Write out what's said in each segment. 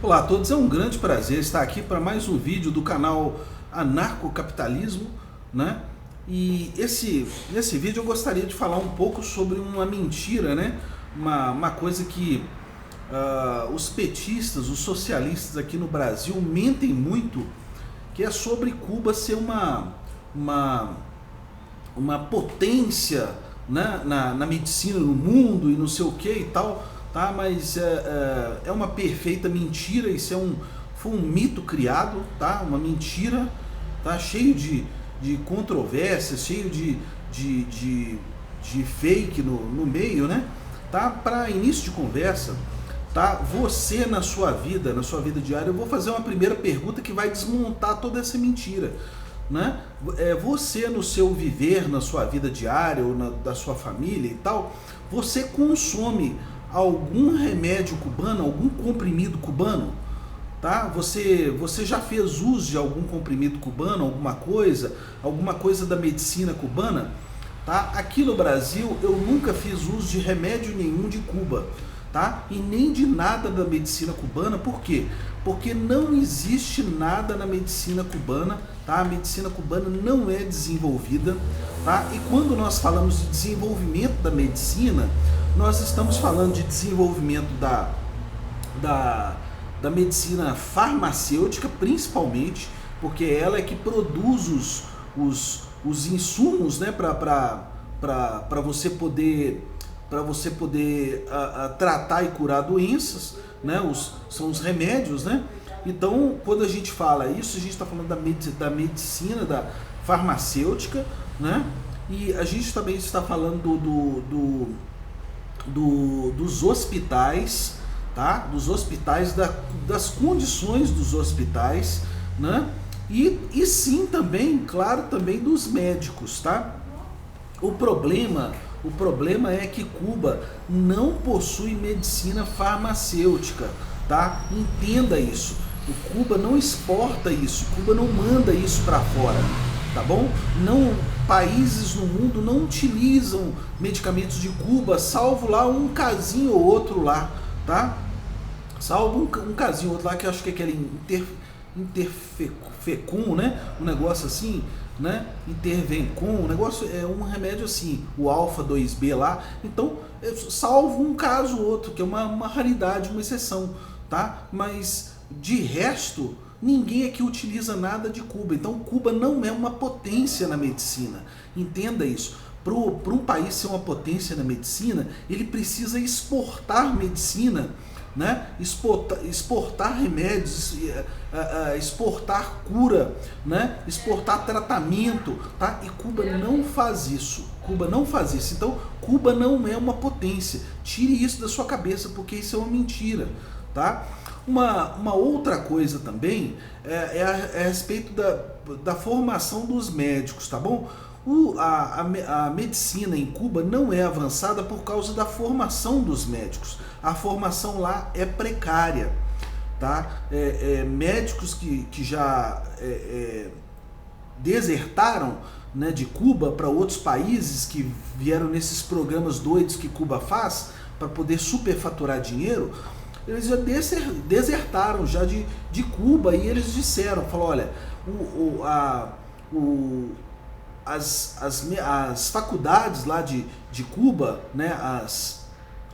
Olá a todos, é um grande prazer estar aqui para mais um vídeo do canal Anarcocapitalismo, né? E nesse vídeo eu gostaria de falar um pouco sobre uma mentira, né? Uma coisa que os petistas, os socialistas aqui no Brasil mentem muito, que é sobre Cuba ser uma, uma potência, né, na medicina no mundo e não sei o que e tal, tá? Mas é uma perfeita mentira. Isso foi um mito criado, tá? Uma mentira, tá? Cheio de controvérsias, cheio de fake no meio, né? Tá? Para início de conversa, tá? Você na sua vida diária, eu vou fazer uma primeira pergunta que vai desmontar toda essa mentira, né? Você no seu viver, na sua vida diária ou da sua família e tal, você consome algum remédio cubano, algum comprimido cubano, tá? Você já fez uso de algum comprimido cubano, alguma coisa da medicina cubana, tá? Aqui no Brasil eu nunca fiz uso de remédio nenhum de Cuba, tá? E nem de nada da medicina cubana. Por quê? Porque não existe nada na medicina cubana, tá? A medicina cubana não é desenvolvida, tá? E quando nós falamos de desenvolvimento da medicina, nós estamos falando de desenvolvimento da medicina farmacêutica, principalmente, porque ela é que produz os insumos, né, para você poder tratar e curar doenças, né? São os remédios, né? Então, quando a gente fala isso, a gente está falando da medicina, da farmacêutica, né? E a gente também está falando dos hospitais, tá? Dos hospitais, das condições dos hospitais, né? E sim também, claro, também dos médicos, tá? O problema é que Cuba não possui medicina farmacêutica, tá? Entenda isso. O Cuba não exporta isso, Cuba não manda isso para fora, tá bom? Não, países no mundo não utilizam medicamentos de Cuba, salvo lá um casinho ou outro lá, tá? Salvo um casinho ou outro lá, que eu acho que é aquele Interfecum, né? Um negócio assim, né? Intervencum, um negócio, é um remédio assim, o alfa 2B lá. Então, salvo um caso ou outro, que é uma raridade, uma exceção, tá? Mas de resto, ninguém aqui utiliza nada de Cuba. Então, Cuba não é uma potência na medicina. Entenda isso. Para um país ser uma potência na medicina, ele precisa exportar medicina, né? Exportar remédios, exportar cura, né? Exportar tratamento, tá? E Cuba não faz isso. Cuba não faz isso. Então, Cuba não é uma potência. Tire isso da sua cabeça, porque isso é uma mentira, tá? Uma outra coisa também é a respeito da formação dos médicos, tá bom? A medicina em Cuba não é avançada por causa da formação dos médicos. A formação lá é precária, tá? Médicos que já desertaram, né, de Cuba para outros países, que vieram nesses programas doidos que Cuba faz para poder superfaturar dinheiro, eles já desertaram já de Cuba, e eles disseram, falaram, olha, as faculdades lá de Cuba, né,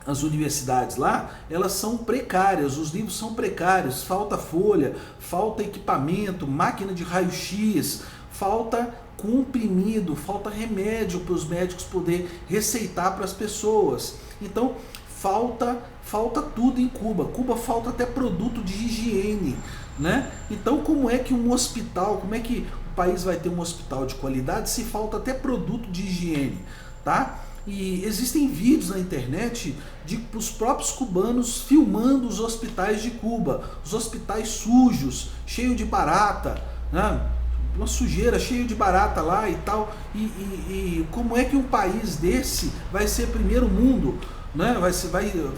as universidades lá, elas são precárias, os livros são precários, falta folha, falta equipamento, máquina de raio-x, falta comprimido, falta remédio para os médicos poder receitar para as pessoas. Então, falta tudo em Cuba. Cuba falta até produto de higiene, né? Então, como é que como é que o país vai ter um hospital de qualidade se falta até produto de higiene, tá? E existem vídeos na internet de os próprios cubanos filmando os hospitais de Cuba, os hospitais sujos, cheios de barata, né? Uma sujeira, cheio de barata lá e tal. E como é que um país desse vai ser primeiro mundo, né? Vai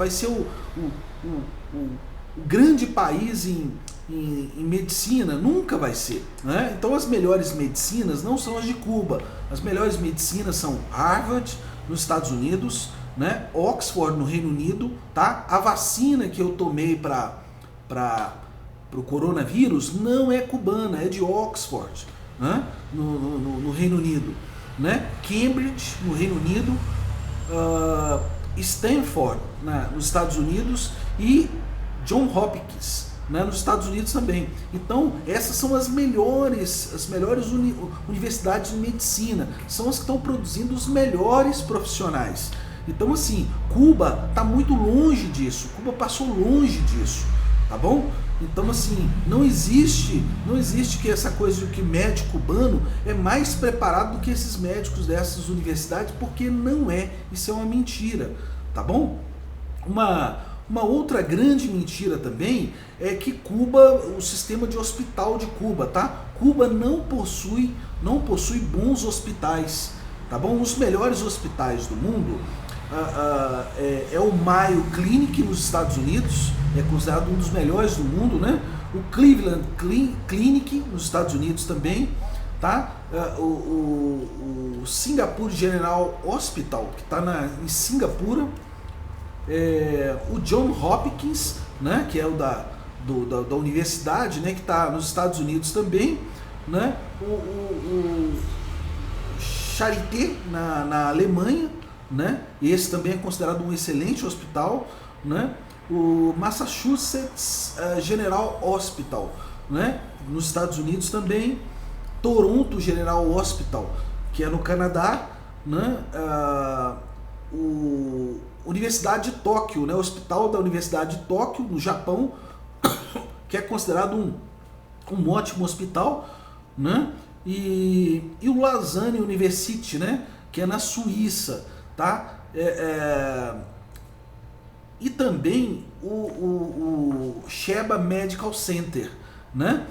ser o grande país em medicina? Nunca vai ser, né? Então, as melhores medicinas não são as de Cuba. As melhores medicinas são Harvard, nos Estados Unidos, né? Oxford, no Reino Unido, tá? A vacina que eu tomei para o coronavírus não é cubana, é de Oxford, né? No Reino Unido, né? Cambridge, no Reino Unido, Stanford, nos Estados Unidos, e John Hopkins, né, nos Estados Unidos também. Então, essas são as melhores universidades de medicina, são as que estão produzindo os melhores profissionais. Então, assim, Cuba está muito longe disso, Cuba passou longe disso, tá bom? Então, assim, não existe que essa coisa de que médico cubano é mais preparado do que esses médicos dessas universidades, porque não é, isso é uma mentira, tá bom? Uma outra grande mentira também é que Cuba, o sistema de hospital de Cuba, tá? Cuba não possui bons hospitais, tá bom? Os melhores hospitais do mundo é o Mayo Clinic nos Estados Unidos, é considerado um dos melhores do mundo, né? O Cleveland Clinic nos Estados Unidos também, tá? O Singapore General Hospital, que está em Singapura, o John Hopkins, né? Que é o da universidade, né? Que está nos Estados Unidos também, né? O Charité na Alemanha, né? Esse também é considerado um excelente hospital, né? O Massachusetts General Hospital, né? Nos Estados Unidos também, Toronto General Hospital, que é no Canadá, né? Universidade de Tóquio, né? O Hospital da Universidade de Tóquio, no Japão, que é considerado um ótimo hospital, né? E o Lausanne University, né? Que é na Suíça, tá? E também o Sheba Medical Center, né?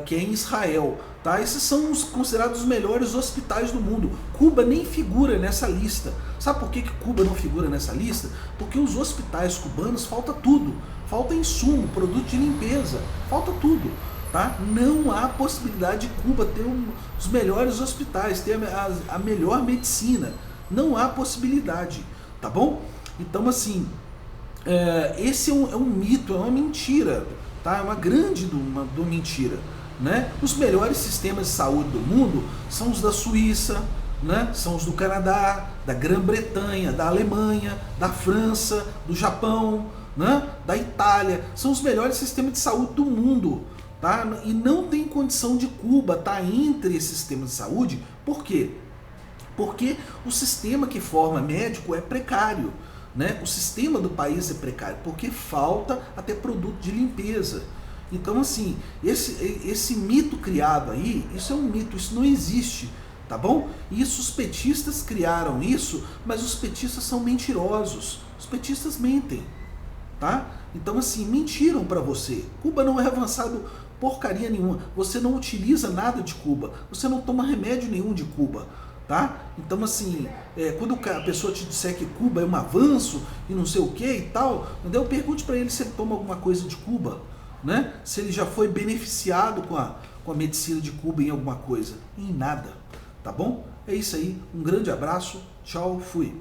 Que é em Israel, tá? Esses são considerados os melhores hospitais do mundo. Cuba nem figura nessa lista. Sabe por que Cuba não figura nessa lista? Porque os hospitais cubanos falta tudo. Falta insumo, produto de limpeza, falta tudo, tá? Não há possibilidade de Cuba ter os melhores hospitais, ter a melhor medicina. Não há possibilidade, tá bom? Então, assim, esse é um mito, é uma mentira, tá? É uma grande mentira, né? Os melhores sistemas de saúde do mundo são os da Suíça, né? São os do Canadá, da Grã-Bretanha, da Alemanha, da França, do Japão, né? Da Itália. São os melhores sistemas de saúde do mundo, tá? E não tem condição de Cuba estar entre esses sistemas de saúde. Por quê? Porque o sistema que forma médico é precário, né? O sistema do país é precário, porque falta até produto de limpeza. Então, assim, esse mito criado aí, isso é um mito, isso não existe, tá bom? E os petistas criaram isso, mas os petistas são mentirosos, os petistas mentem, tá? Então, assim, mentiram para você. Cuba não é avançado porcaria nenhuma, você não utiliza nada de Cuba, você não toma remédio nenhum de Cuba, tá? Então, assim, quando a pessoa te disser que Cuba é um avanço e não sei o que e tal, entendeu? Pergunte para ele se ele toma alguma coisa de Cuba, né? Se ele já foi beneficiado com a medicina de Cuba em alguma coisa. Em nada, tá bom? É isso aí, um grande abraço, tchau, fui.